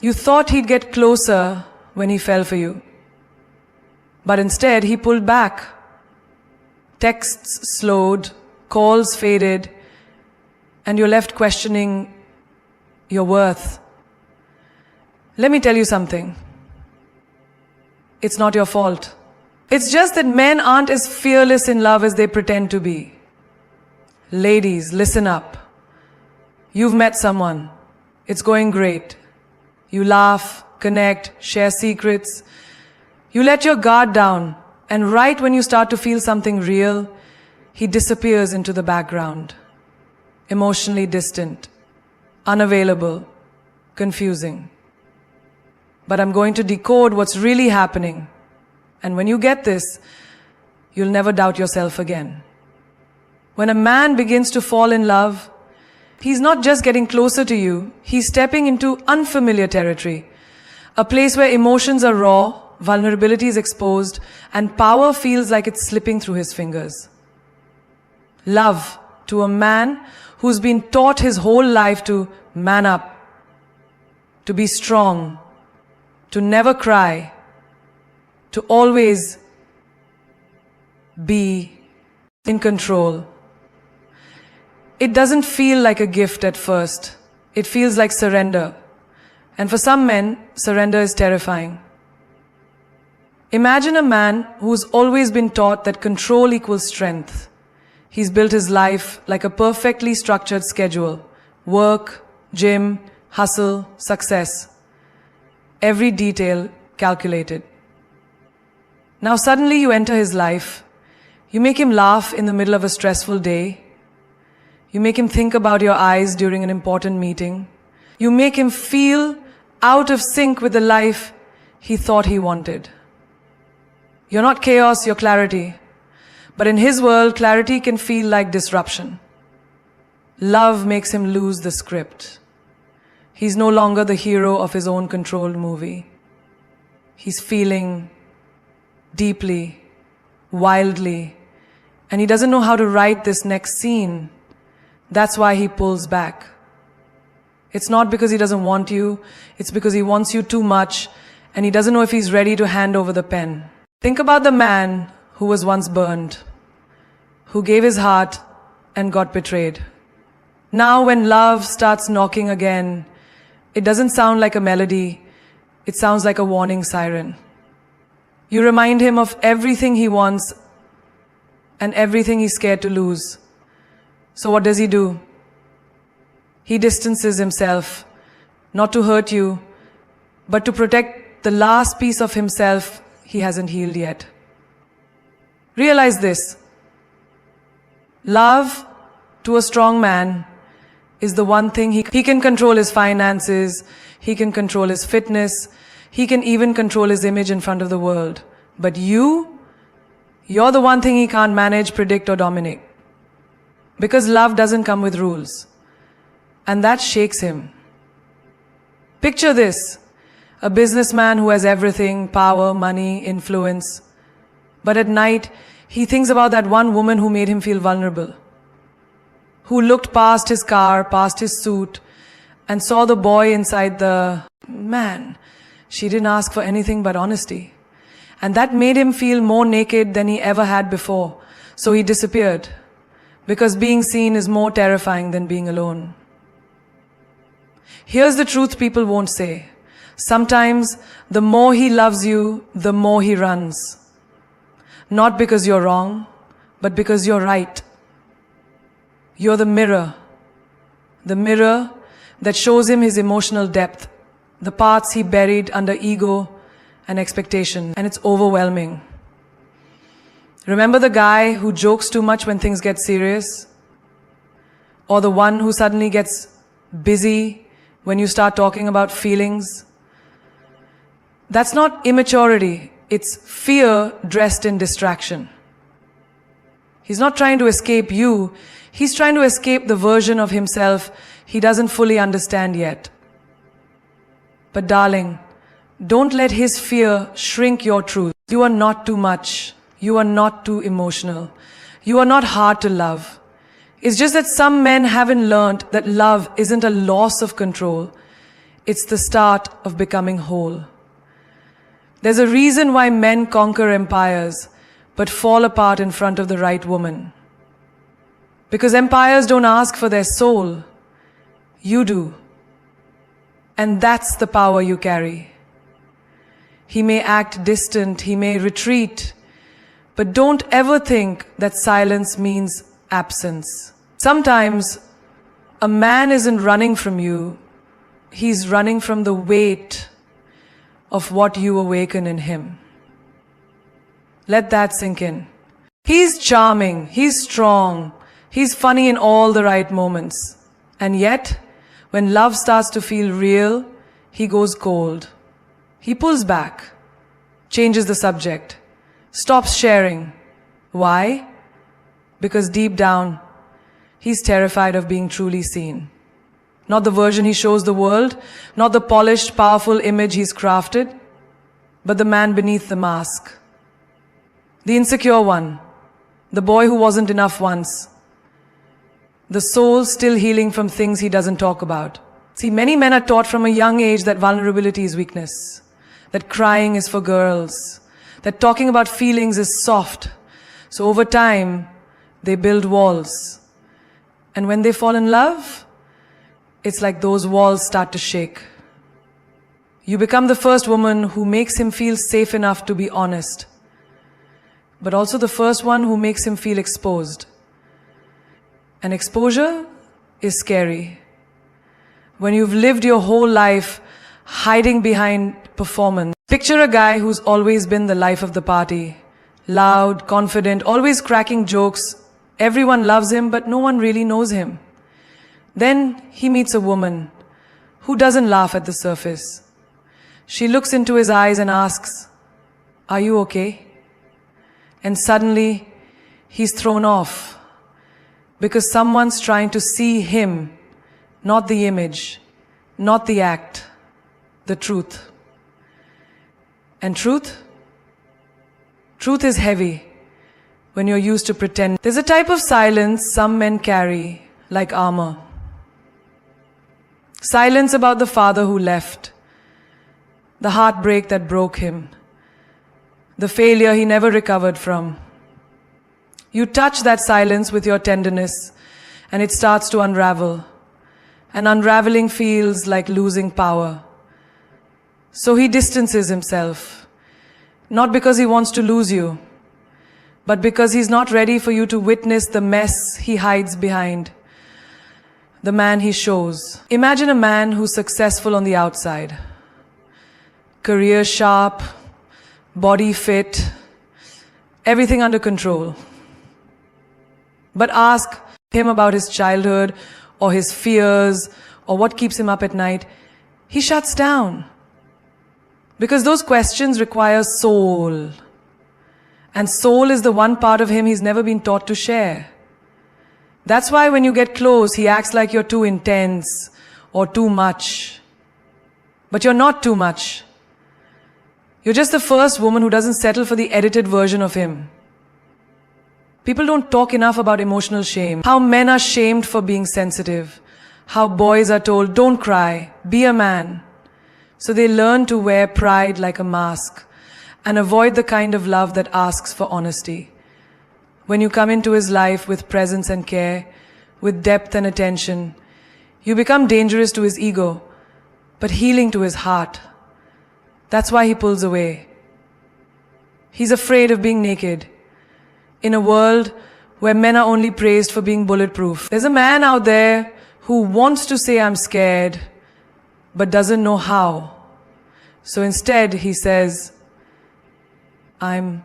You thought he'd get closer when he fell for you. But instead, he pulled back. Texts slowed, calls faded, and you're left questioning your worth. Let me tell you something. It's not your fault. It's just that men aren't as fearless in love as they pretend to be. Ladies, listen up. You've met someone. It's going great. You laugh, connect, share secrets. You let your guard down, and right when you start to feel something real, he disappears into the background. Emotionally distant, unavailable, confusing. But I'm going to decode what's really happening. And when you get this, you'll never doubt yourself again. When a man begins to fall in love, he's not just getting closer to you, he's stepping into unfamiliar territory. A place where emotions are raw, vulnerability is exposed, and power feels like it's slipping through his fingers. Love to a man who's been taught his whole life to man up, to be strong, to never cry, to always be in control. It doesn't feel like a gift at first. It feels like surrender. And for some men, surrender is terrifying. Imagine a man who's always been taught that control equals strength. He's built his life like a perfectly structured schedule. Work, gym, hustle, success. Every detail calculated. Now suddenly you enter his life. You make him laugh in the middle of a stressful day. You make him think about your eyes during an important meeting. You make him feel out of sync with the life he thought he wanted. You're not chaos, you're clarity. But in his world, clarity can feel like disruption. Love makes him lose the script. He's no longer the hero of his own controlled movie. He's feeling deeply, wildly, and he doesn't know how to write this next scene. That's why he pulls back. It's not because he doesn't want you, it's because he wants you too much, and he doesn't know if he's ready to hand over the pen. Think about the man who was once burned, who gave his heart and got betrayed. Now when love starts knocking again, it doesn't sound like a melody, it sounds like a warning siren. You remind him of everything he wants and everything he's scared to lose. So what does he do? He distances himself, not to hurt you, but to protect the last piece of himself he hasn't healed yet. Realize this. Love to a strong man is the one thing he can control his finances, he can control his fitness, he can even control his image in front of the world. But you're the one thing he can't manage, predict, or dominate. Because love doesn't come with rules. And that shakes him. Picture this. A businessman who has everything, power, money, influence. But at night, he thinks about that one woman who made him feel vulnerable. Who looked past his car, past his suit, and saw the boy inside the man. She didn't ask for anything but honesty. And that made him feel more naked than he ever had before. So he disappeared. Because being seen is more terrifying than being alone. Here's the truth people won't say. Sometimes, the more he loves you, the more he runs. Not because you're wrong, but because you're right. You're the mirror that shows him his emotional depth, the parts he buried under ego and expectation, and it's overwhelming. Remember the guy who jokes too much when things get serious? Or the one who suddenly gets busy when you start talking about feelings? That's not immaturity, it's fear dressed in distraction. He's not trying to escape you, he's trying to escape the version of himself he doesn't fully understand yet. But darling, don't let his fear shrink your truth. You are not too much. You are not too emotional. You are not hard to love. It's just that some men haven't learned that love isn't a loss of control. It's the start of becoming whole. There's a reason why men conquer empires but fall apart in front of the right woman. Because empires don't ask for their soul. You do. And that's the power you carry. He may act distant, he may retreat, but don't ever think that silence means absence. Sometimes a man isn't running from you, he's running from the weight of what you awaken in him. Let that sink in. He's charming, he's strong, he's funny in all the right moments. And yet, when love starts to feel real, he goes cold. He pulls back, changes the subject, stops sharing. Why? Because deep down, he's terrified of being truly seen. Not the version he shows the world, not the polished, powerful image he's crafted, but the man beneath the mask. The insecure one, the boy who wasn't enough once, the soul still healing from things he doesn't talk about. See, many men are taught from a young age that vulnerability is weakness, that crying is for girls, that talking about feelings is soft. So over time, they build walls. And when they fall in love, it's like those walls start to shake. You become the first woman who makes him feel safe enough to be honest, but also the first one who makes him feel exposed. And exposure is scary. When you've lived your whole life hiding behind performance. Picture a guy who's always been the life of the party. Loud, confident, always cracking jokes. Everyone loves him, but no one really knows him. Then he meets a woman who doesn't laugh at the surface. She looks into his eyes and asks, "Are you okay?" And suddenly, he's thrown off. Because someone's trying to see him, not the image, not the act, the truth. And truth is heavy when you're used to pretend. There's a type of silence some men carry, like armor. Silence about the father who left, the heartbreak that broke him, the failure he never recovered from. You touch that silence with your tenderness, and it starts to unravel. And unraveling feels like losing power. So he distances himself, not because he wants to lose you, but because he's not ready for you to witness the mess he hides behind, the man he shows. Imagine a man who's successful on the outside. Career sharp, body fit, everything under control. But ask him about his childhood, or his fears, or what keeps him up at night. He shuts down. Because those questions require soul. And soul is the one part of him he's never been taught to share. That's why when you get close, he acts like you're too intense or too much. But you're not too much. You're just the first woman who doesn't settle for the edited version of him. People don't talk enough about emotional shame. How men are shamed for being sensitive. How boys are told, don't cry, be a man. So they learn to wear pride like a mask and avoid the kind of love that asks for honesty. When you come into his life with presence and care, with depth and attention, you become dangerous to his ego, but healing to his heart. That's why he pulls away. He's afraid of being naked. In a world where men are only praised for being bulletproof. There's a man out there who wants to say I'm scared, but doesn't know how. So instead he says, I'm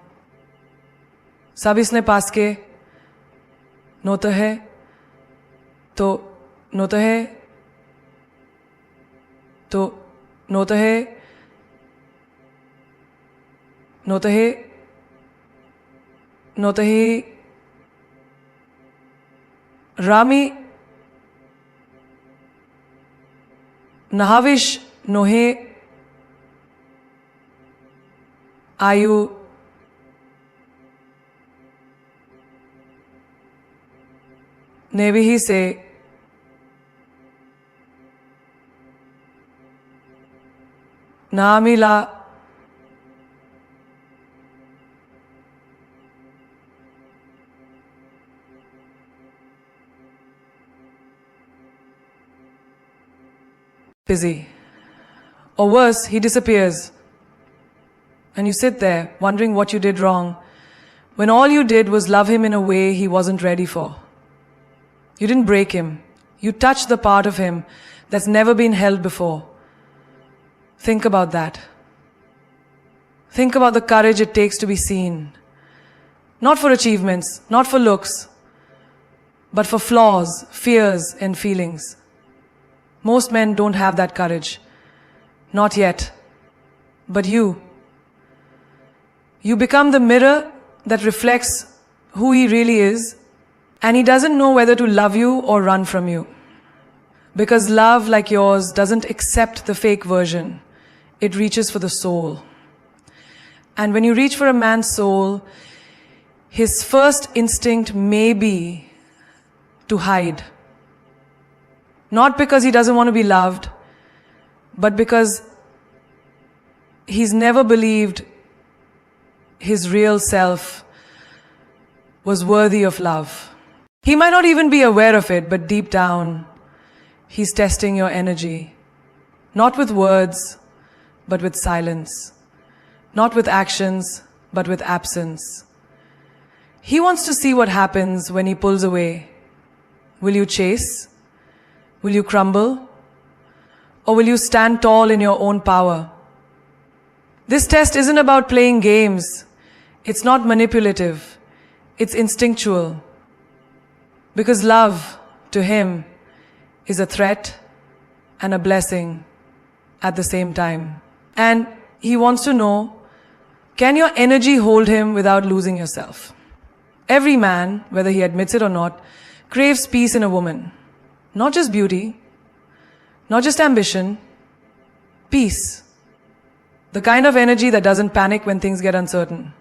सब इसने पास के नोता है तो नोता है तो नोता है नोता है नोता है रामी नहाविश नोहे आयु नेविही से Namila. Busy. Or worse, he disappears. And you sit there, wondering what you did wrong, when all you did was love him in a way he wasn't ready for. You didn't break him. You touched the part of him that's never been held before. Think about that. Think about the courage it takes to be seen. Not for achievements, not for looks, but for flaws, fears, and feelings. Most men don't have that courage. Not yet. But you become the mirror that reflects who he really is, and he doesn't know whether to love you or run from you. Because love like yours doesn't accept the fake version. It reaches for the soul. And when you reach for a man's soul, his first instinct may be to hide. Not because he doesn't want to be loved, but because he's never believed his real self was worthy of love. He might not even be aware of it, but deep down, he's testing your energy. Not with words, but with silence. Not with actions, but with absence. He wants to see what happens when he pulls away. Will you chase? Will you crumble? Or will you stand tall in your own power? This test isn't about playing games. It's not manipulative. It's instinctual. Because love, to him, is a threat and a blessing at the same time. And he wants to know, can your energy hold him without losing yourself? Every man, whether he admits it or not, craves peace in a woman. Not just beauty, not just ambition, peace. The kind of energy that doesn't panic when things get uncertain.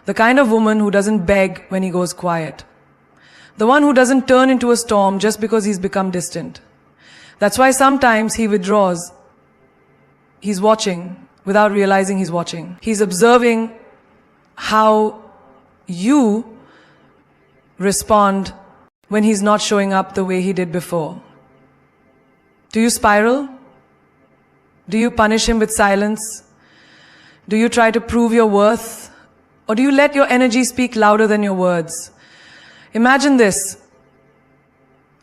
The kind of woman who doesn't beg when he goes quiet. The one who doesn't turn into a storm just because he's become distant. That's why sometimes he withdraws. He's watching without realizing he's watching. He's observing how you respond when he's not showing up the way he did before. Do you spiral? Do you punish him with silence? Do you try to prove your worth? Or do you let your energy speak louder than your words? Imagine this.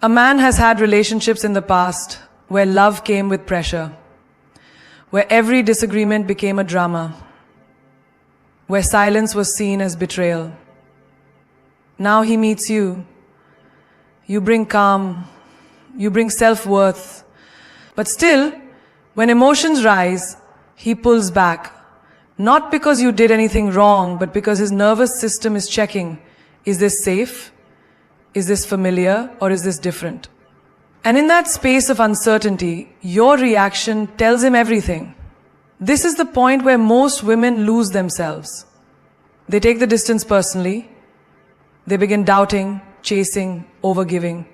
A man has had relationships in the past where love came with pressure, where every disagreement became a drama, where silence was seen as betrayal. Now he meets you. You bring calm, you bring self-worth. But still, when emotions rise, he pulls back. Not because you did anything wrong, but because his nervous system is checking, is this safe? Is this familiar? Or is this different? And in that space of uncertainty, your reaction tells him everything. This is the point where most women lose themselves. They take the distance personally. They begin doubting, chasing, overgiving.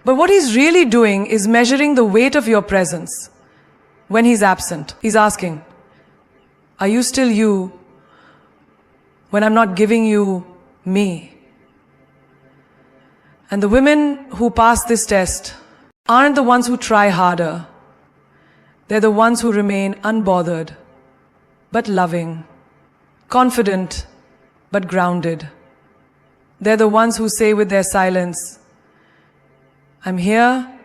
But what he's really doing is measuring the weight of your presence when he's absent. He's asking, are you still you when I'm not giving you me? And the women who pass this test aren't the ones who try harder. They're the ones who remain unbothered, but loving, confident, but grounded. They're the ones who say with their silence, I'm here,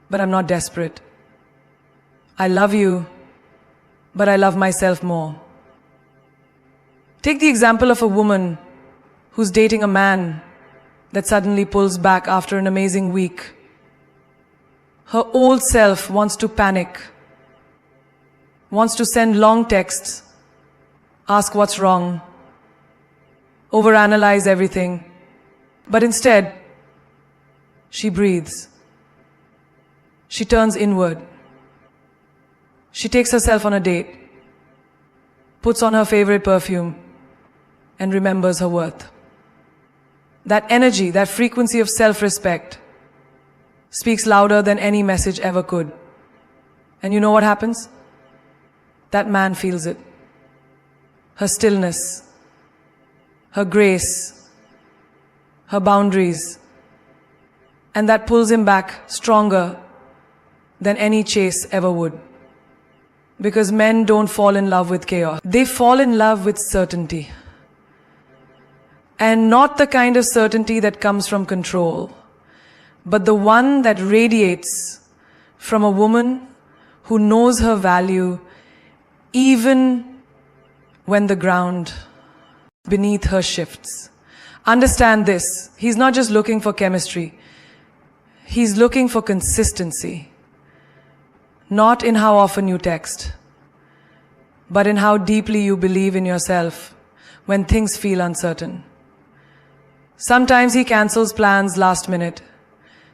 but I'm not desperate. I love you, but I love myself more. Take the example of a woman who's dating a man that suddenly pulls back after an amazing week. Her old self wants to panic, wants to send long texts, ask what's wrong, overanalyze everything. But instead, she breathes. She turns inward. She takes herself on a date, puts on her favorite perfume, and remembers her worth. That energy, that frequency of self-respect speaks louder than any message ever could. And you know what happens? that man feels it. Her stillness, her grace, her boundaries, and that pulls him back stronger than any chase ever would. Because men don't fall in love with chaos. They fall in love with certainty. And not the kind of certainty that comes from control, but the one that radiates from a woman who knows her value even when the ground beneath her shifts. Understand this, he's not just looking for chemistry, he's looking for consistency. Not in how often you text, but in how deeply you believe in yourself when things feel uncertain. Sometimes he cancels plans last minute.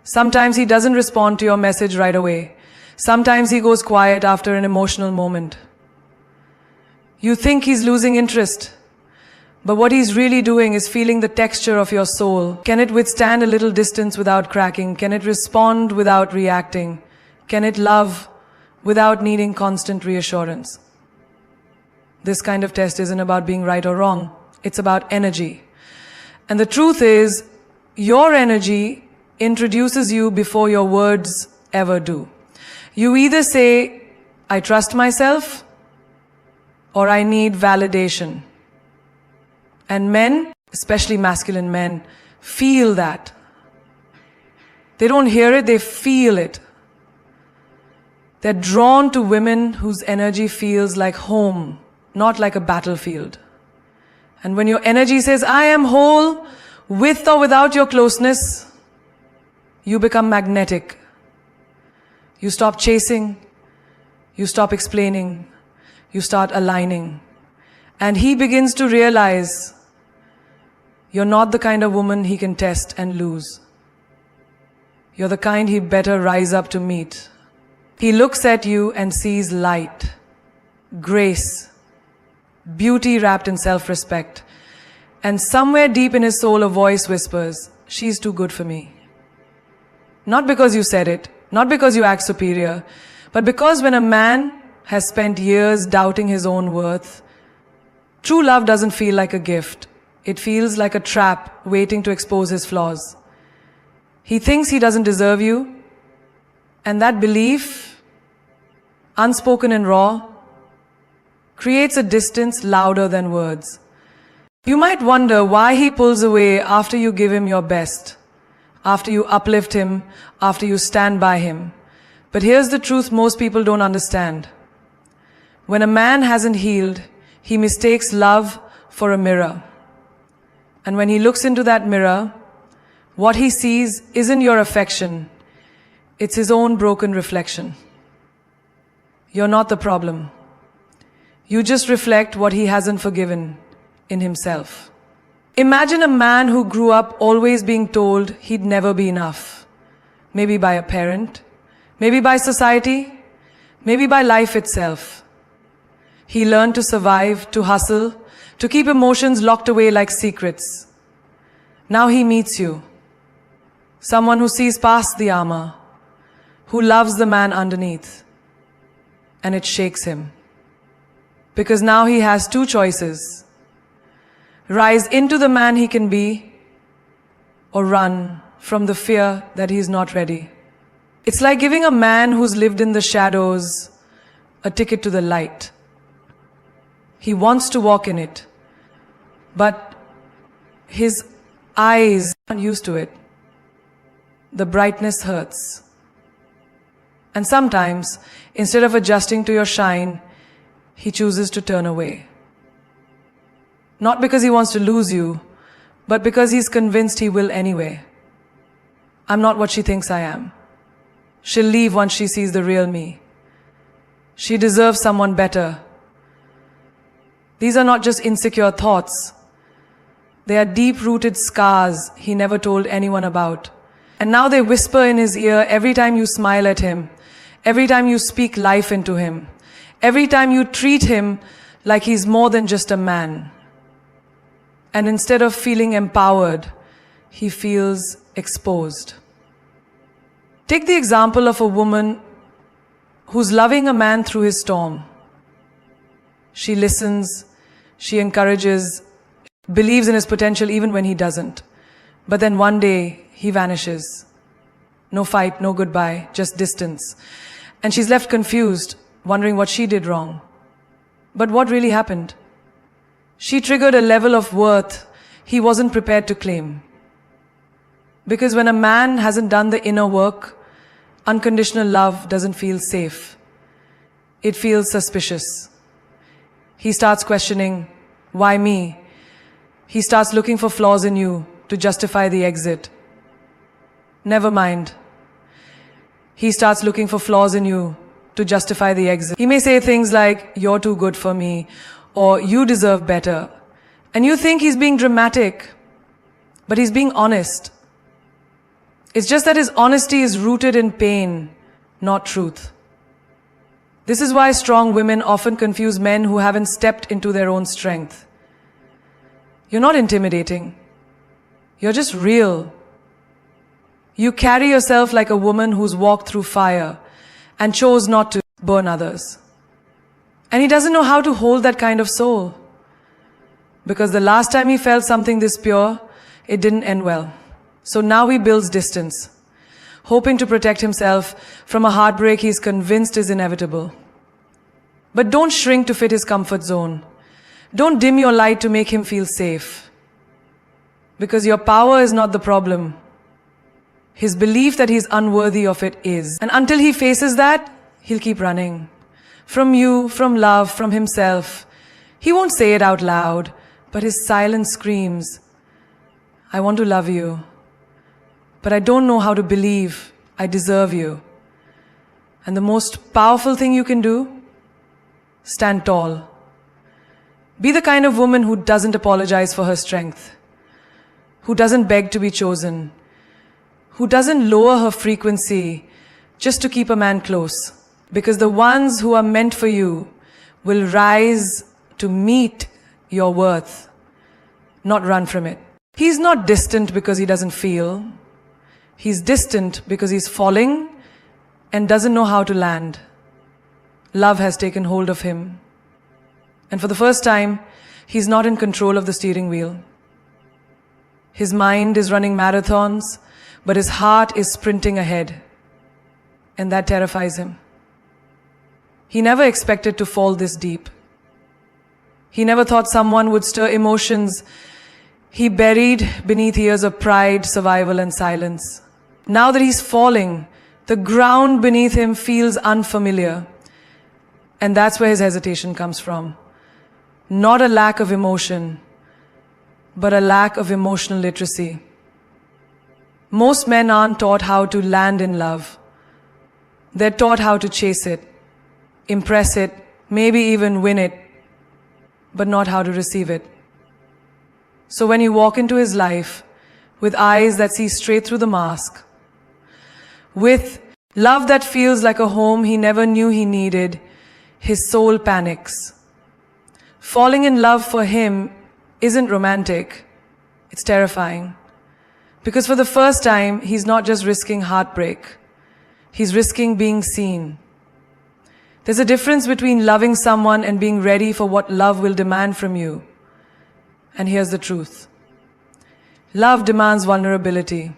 Sometimes he doesn't respond to your message right away. Sometimes he goes quiet after an emotional moment. You think he's losing interest, but what he's really doing is feeling the texture of your soul. Can it withstand a little distance without cracking? Can it respond without reacting? Can it love without needing constant reassurance? This kind of test isn't about being right or wrong. It's about energy. And the truth is, your energy introduces you before your words ever do. You either say, I trust myself, or I need validation. And men, especially masculine men, feel that. They don't hear it, they feel it. They're drawn to women whose energy feels like home, not like a battlefield. And when your energy says, I am whole, with or without your closeness, you become magnetic. You stop chasing, you stop explaining, you start aligning. And he begins to realize you're not the kind of woman he can test and lose. You're the kind he'd better rise up to meet. He looks at you and sees light, grace, beauty wrapped in self-respect. And somewhere deep in his soul a voice whispers, she's too good for me. Not because you said it, not because you act superior, but because when a man has spent years doubting his own worth, true love doesn't feel like a gift. It feels like a trap waiting to expose his flaws. He thinks he doesn't deserve you, and that belief, unspoken and raw, creates a distance louder than words. You might wonder why he pulls away after you give him your best, after you uplift him, after you stand by him. But here's the truth most people don't understand. When a man hasn't healed, he mistakes love for a mirror. And when he looks into that mirror, what he sees isn't your affection, it's his own broken reflection. You're not the problem. You just reflect what he hasn't forgiven in himself. Imagine a man who grew up always being told he'd never be enough. Maybe by a parent, maybe by society, maybe by life itself. He learned to survive, to hustle, to keep emotions locked away like secrets. Now he meets you, someone who sees past the armor, who loves the man underneath, and it shakes him. Because now he has two choices: rise into the man he can be, or run from the fear that he's not ready. It's like giving a man who's lived in the shadows a ticket to the light. He wants to walk in it, but his eyes aren't used to it. The brightness hurts. And sometimes, instead of adjusting to your shine, he chooses to turn away. Not because he wants to lose you, but because he's convinced he will anyway. I'm not what she thinks I am. She'll leave once she sees the real me. She deserves someone better. These are not just insecure thoughts. They are deep-rooted scars he never told anyone about. And now they whisper in his ear every time you smile at him, every time you speak life into him, every time you treat him like he's more than just a man. And instead of feeling empowered, he feels exposed. Take the example of a woman who's loving a man through his storm. She listens, she encourages, believes in his potential even when he doesn't. But then one day, he vanishes. No fight, no goodbye, just distance. And she's left confused, wondering what she did wrong. But what really happened? She triggered a level of worth he wasn't prepared to claim. Because when a man hasn't done the inner work, unconditional love doesn't feel safe. It feels suspicious. He starts questioning, why me? He starts looking for flaws in you to justify the exit. Never mind. He starts looking for flaws in you to justify the exit. He may say things like, you're too good for me, or you deserve better. And you think he's being dramatic, but he's being honest. It's just that his honesty is rooted in pain, not truth. This is why strong women often confuse men who haven't stepped into their own strength. You're not intimidating. You're just real. You carry yourself like a woman who's walked through fire and chose not to burn others. And he doesn't know how to hold that kind of soul. Because the last time he felt something this pure, it didn't end well. So now he builds distance, hoping to protect himself from a heartbreak he's convinced is inevitable. But don't shrink to fit his comfort zone. Don't dim your light to make him feel safe. Because your power is not the problem. His belief that he's unworthy of it is. And until he faces that, he'll keep running. From you, from love, from himself. He won't say it out loud, but his silence screams, I want to love you, but I don't know how to believe I deserve you. And the most powerful thing you can do? Stand tall. Be the kind of woman who doesn't apologize for her strength, who doesn't beg to be chosen, who doesn't lower her frequency just to keep a man close. Because the ones who are meant for you will rise to meet your worth, not run from it. He's not distant because he doesn't feel. He's distant because he's falling and doesn't know how to land. Love has taken hold of him. And for the first time, he's not in control of the steering wheel. His mind is running marathons, but his heart is sprinting ahead. And that terrifies him. He never expected to fall this deep. He never thought someone would stir emotions he buried beneath years of pride, survival, and silence. Now that he's falling, the ground beneath him feels unfamiliar. And that's where his hesitation comes from. Not a lack of emotion, but a lack of emotional literacy. Most men aren't taught how to land in love. They're taught how to chase it, impress it, maybe even win it, but not how to receive it. So when you walk into his life with eyes that see straight through the mask, with love that feels like a home he never knew he needed, his soul panics. Falling in love for him isn't romantic, it's terrifying. Because for the first time, he's not just risking heartbreak, he's risking being seen. There's a difference between loving someone and being ready for what love will demand from you. And here's the truth. Love demands vulnerability.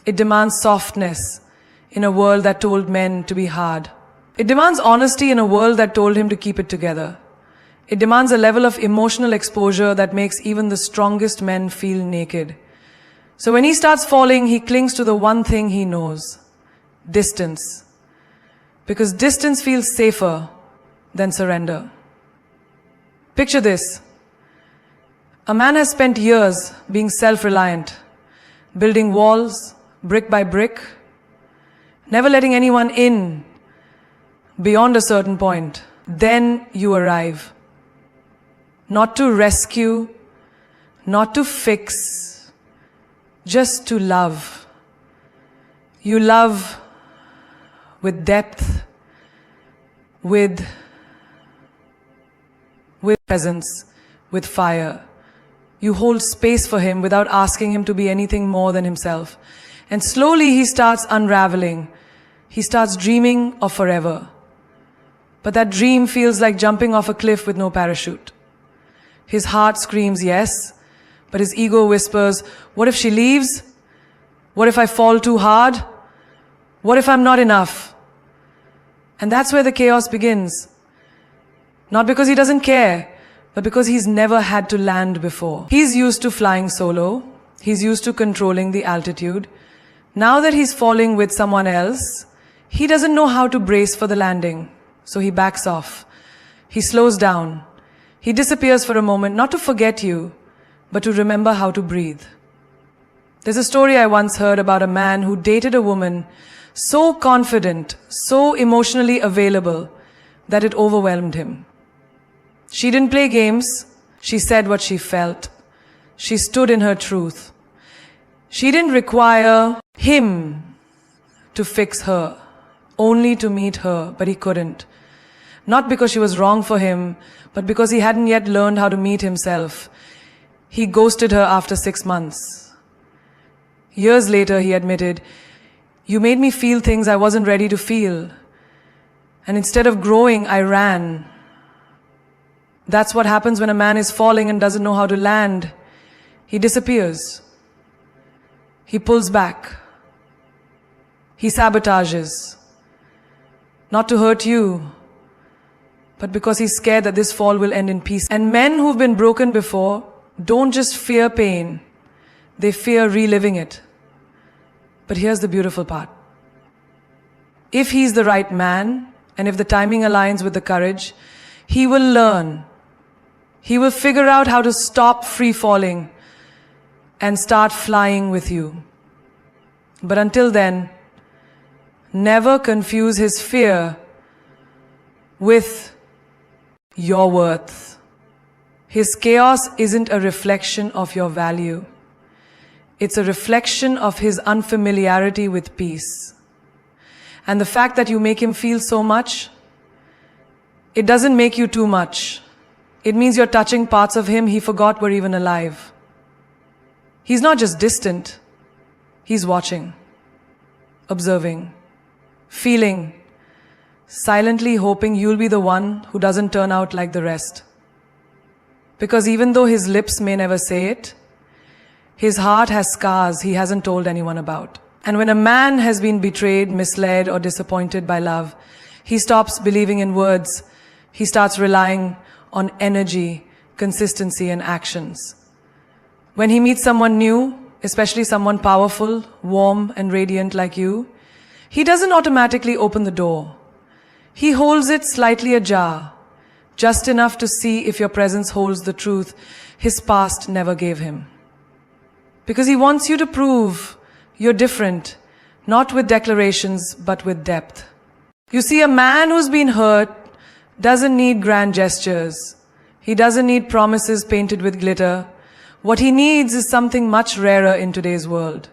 It demands softness in a world that told men to be hard. It demands honesty in a world that told him to keep it together. It demands a level of emotional exposure that makes even the strongest men feel naked. So when he starts falling, he clings to the one thing he knows: distance. Because distance feels safer than surrender. Picture this. A man has spent years being self-reliant, building walls, brick by brick, never letting anyone in beyond a certain point. Then you arrive. Not to rescue, not to fix, just to love. You love with depth, with presence, with fire. You hold space for him without asking him to be anything more than himself. And slowly he starts unraveling. He starts dreaming of forever. But that dream feels like jumping off a cliff with no parachute. His heart screams yes, but his ego whispers, what if she leaves? What if I fall too hard? What if I'm not enough? And that's where the chaos begins. Not because he doesn't care, but because he's never had to land before. He's used to flying solo. He's used to controlling the altitude. Now that he's falling with someone else, he doesn't know how to brace for the landing. So he backs off. He slows down. He disappears for a moment, not to forget you, but to remember how to breathe. There's a story I once heard about a man who dated a woman so confident, so emotionally available, that it overwhelmed him. She didn't play games. She said what she felt. She stood in her truth. She didn't require him to fix her, only to meet her, but he couldn't. Not because she was wrong for him, but because he hadn't yet learned how to meet himself. He ghosted her after 6 months. Years later, he admitted, "You made me feel things I wasn't ready to feel. And instead of growing, I ran." That's what happens when a man is falling and doesn't know how to land. He disappears. He pulls back. He sabotages. Not to hurt you, but because he's scared that this fall will end in peace. And men who've been broken before don't just fear pain, they fear reliving it. But here's the beautiful part. If he's the right man, and if the timing aligns with the courage, he will learn. He will figure out how to stop free falling and start flying with you. But until then, never confuse his fear with your worth. His chaos isn't a reflection of your value. It's a reflection of his unfamiliarity with peace. And the fact that you make him feel so much, it doesn't make you too much. It means you're touching parts of him he forgot were even alive. He's not just distant. He's watching, observing, feeling, silently hoping you'll be the one who doesn't turn out like the rest. Because even though his lips may never say it, his heart has scars he hasn't told anyone about. And when a man has been betrayed, misled, or disappointed by love, he stops believing in words. He starts relying on energy, consistency, and actions. When he meets someone new, especially someone powerful, warm, and radiant like you, he doesn't automatically open the door. He holds it slightly ajar, just enough to see if your presence holds the truth his past never gave him. Because he wants you to prove you're different, not with declarations, but with depth. You see, a man who's been hurt doesn't need grand gestures. He doesn't need promises painted with glitter. What he needs is something much rarer in today's world: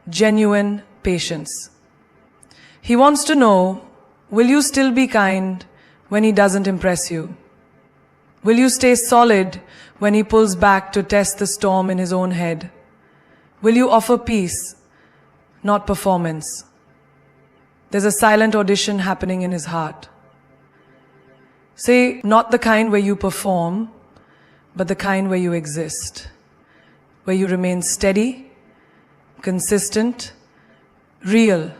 genuine patience. He wants to know, will you still be kind when he doesn't impress you? Will you stay solid when he pulls back to test the storm in his own head? Will you offer peace, not performance? There's a silent audition happening in his heart. Say, not the kind where you perform, but the kind where you exist, where you remain steady, consistent, real.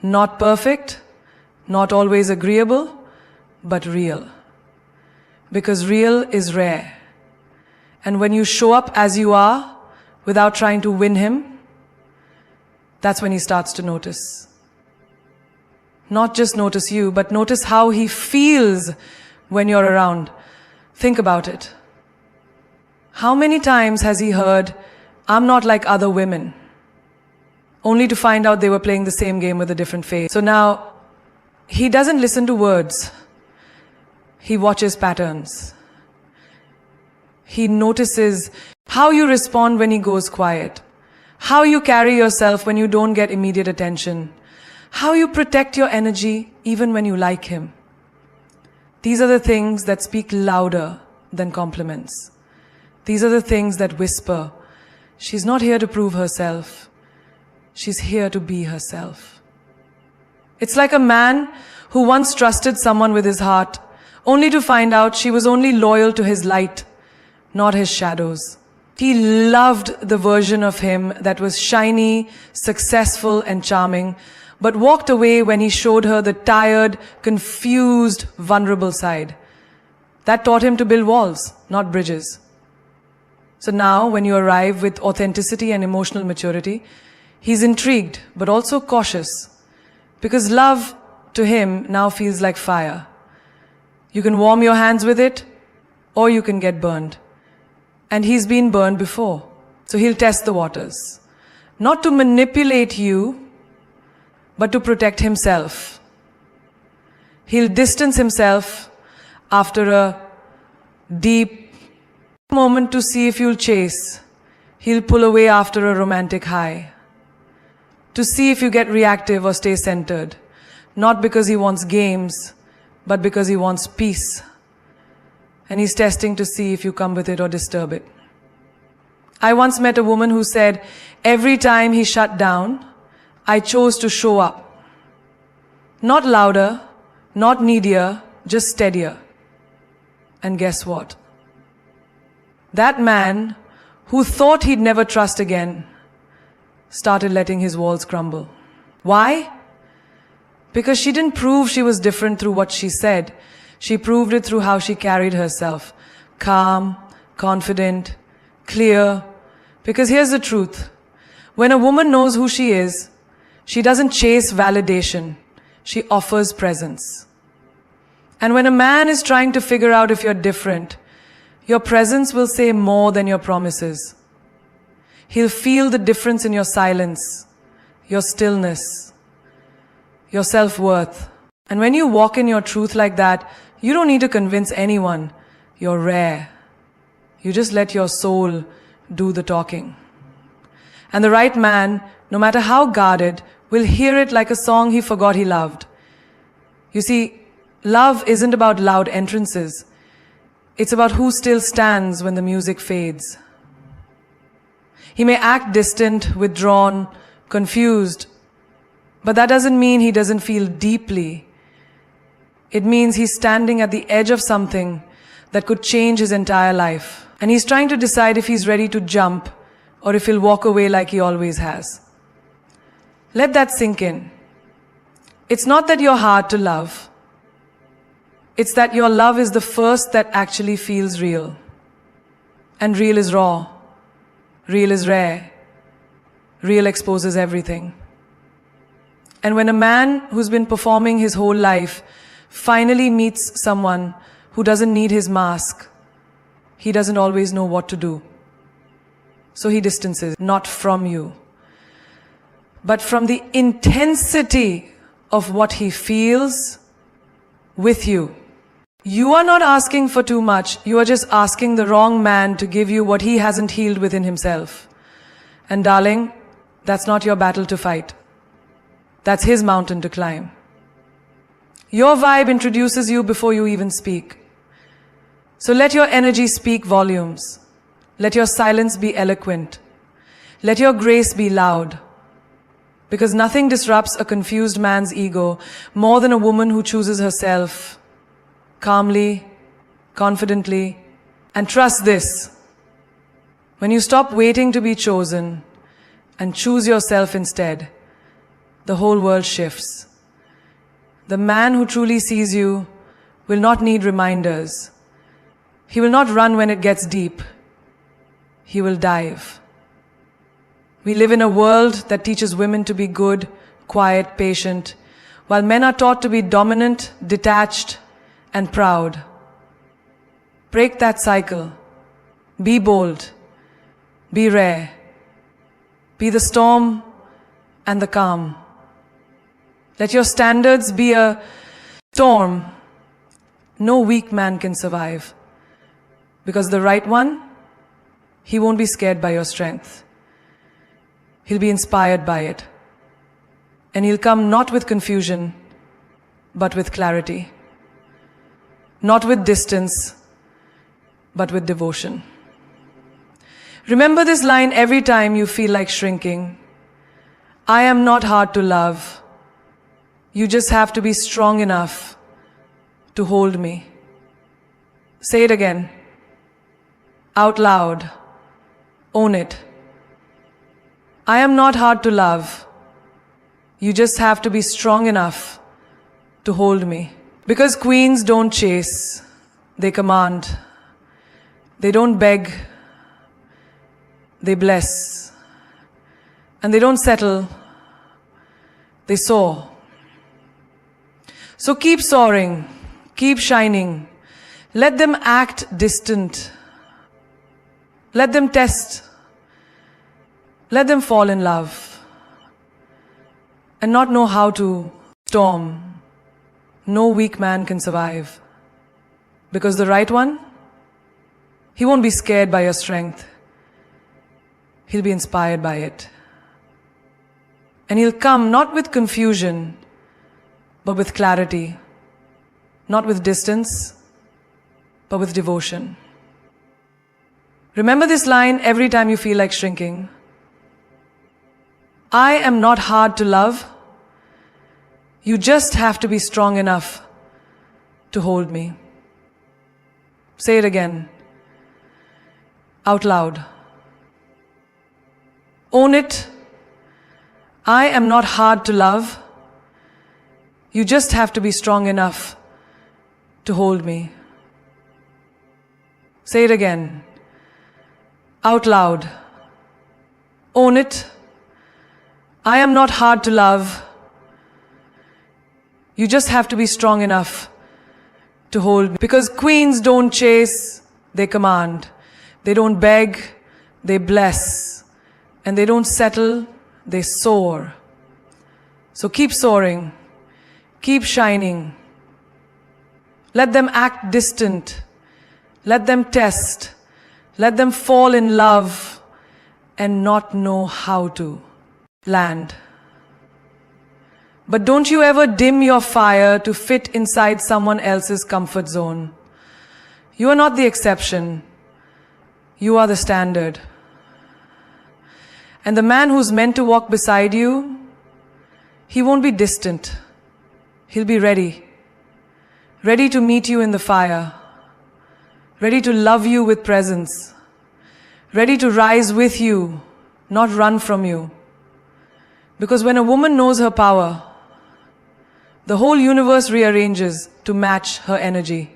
Not perfect, not always agreeable, but real. Because real is rare. And when you show up as you are, without trying to win him, that's when he starts to notice. Not just notice you, but notice how he feels when you're around. Think about it. How many times has he heard, "I'm not like other women," only to find out they were playing the same game with a different face? So now, he doesn't listen to words. He watches patterns. He notices how you respond when he goes quiet, how you carry yourself when you don't get immediate attention, how you protect your energy even when you like him. These are the things that speak louder than compliments. These are the things that whisper, she's not here to prove herself. She's here to be herself. It's like a man who once trusted someone with his heart, only to find out she was only loyal to his light, not his shadows. He loved the version of him that was shiny, successful, and charming, but walked away when he showed her the tired, confused, vulnerable side. That taught him to build walls, not bridges. So now, when you arrive with authenticity and emotional maturity, he's intrigued, but also cautious, because love to him now feels like fire. You can warm your hands with it, or you can get burned. And he's been burned before, so he'll test the waters. Not to manipulate you, but to protect himself. He'll distance himself after a deep moment to see if you'll chase. He'll pull away after a romantic high, to see if you get reactive or stay centered. Not because he wants games, but because he wants peace. And he's testing to see if you come with it or disturb it. I once met a woman who said, every time he shut down, I chose to show up. Not louder, not needier, just steadier. And guess what? That man, who thought he'd never trust again, started letting his walls crumble. Why? Because she didn't prove she was different through what she said. She proved it through how she carried herself. Calm, confident, clear. Because here's the truth. When a woman knows who she is, she doesn't chase validation. She offers presence. And when a man is trying to figure out if you're different, your presence will say more than your promises. He'll feel the difference in your silence, your stillness, your self-worth. And when you walk in your truth like that, you don't need to convince anyone. You're rare. You just let your soul do the talking. And the right man, no matter how guarded, will hear it like a song he forgot he loved. You see, love isn't about loud entrances. It's about who still stands when the music fades. He may act distant, withdrawn, confused, but that doesn't mean he doesn't feel deeply. It means he's standing at the edge of something that could change his entire life. And he's trying to decide if he's ready to jump or if he'll walk away like he always has. Let that sink in. It's not that you're hard to love. It's that your love is the first that actually feels real. And real is raw. Real is rare. Real exposes everything. And when a man who's been performing his whole life finally meets someone who doesn't need his mask, he doesn't always know what to do. So he distances, not from you, but from the intensity of what he feels with you. You are not asking for too much. You are just asking the wrong man to give you what he hasn't healed within himself. And darling, that's not your battle to fight. That's his mountain to climb. Your vibe introduces you before you even speak. So let your energy speak volumes. Let your silence be eloquent. Let your grace be loud. Because nothing disrupts a confused man's ego more than a woman who chooses herself calmly, confidently, and trust this. When you stop waiting to be chosen and choose yourself instead, the whole world shifts. The man who truly sees you will not need reminders. He will not run when it gets deep. He will dive. We live in a world that teaches women to be good, quiet, patient, while men are taught to be dominant, detached, and proud. Break that cycle. Be bold. Be rare. Be the storm and the calm. Let your standards be a storm no weak man can survive. Because the right one, he won't be scared by your strength. He'll be inspired by it. And he'll come not with confusion, but with clarity. Not with distance, but with devotion. Remember this line every time you feel like shrinking. I am not hard to love. You just have to be strong enough to hold me. Say it again. Out loud. Own it. I am not hard to love. You just have to be strong enough to hold me. Because queens don't chase, they command. They don't beg, they bless. And they don't settle, they soar. So keep soaring, keep shining. Let them act distant. Let them test. Let them fall in love. And not know how to storm. No weak man can survive. Because the right one, he won't be scared by your strength. He'll be inspired by it. And he'll come not with confusion, but with clarity. Not with distance, but with devotion. Remember this line every time you feel like shrinking. I am not hard to love. You just have to be strong enough to hold me. Say it again. Out loud. Own it. I am not hard to love. You just have to be strong enough to hold me. Say it again. Out loud. Own it. I am not hard to love. You just have to be strong enough to hold me. Because queens don't chase, they command. They don't beg, they bless. And they don't settle, they soar. So keep soaring, keep shining. Let them act distant. Let them test. Let them fall in love and not know how to land. But don't you ever dim your fire to fit inside someone else's comfort zone. You are not the exception. You are the standard. And the man who's meant to walk beside you, he won't be distant. He'll be ready. Ready to meet you in the fire. Ready to love you with presence. Ready to rise with you, not run from you. Because when a woman knows her power, the whole universe rearranges to match her energy.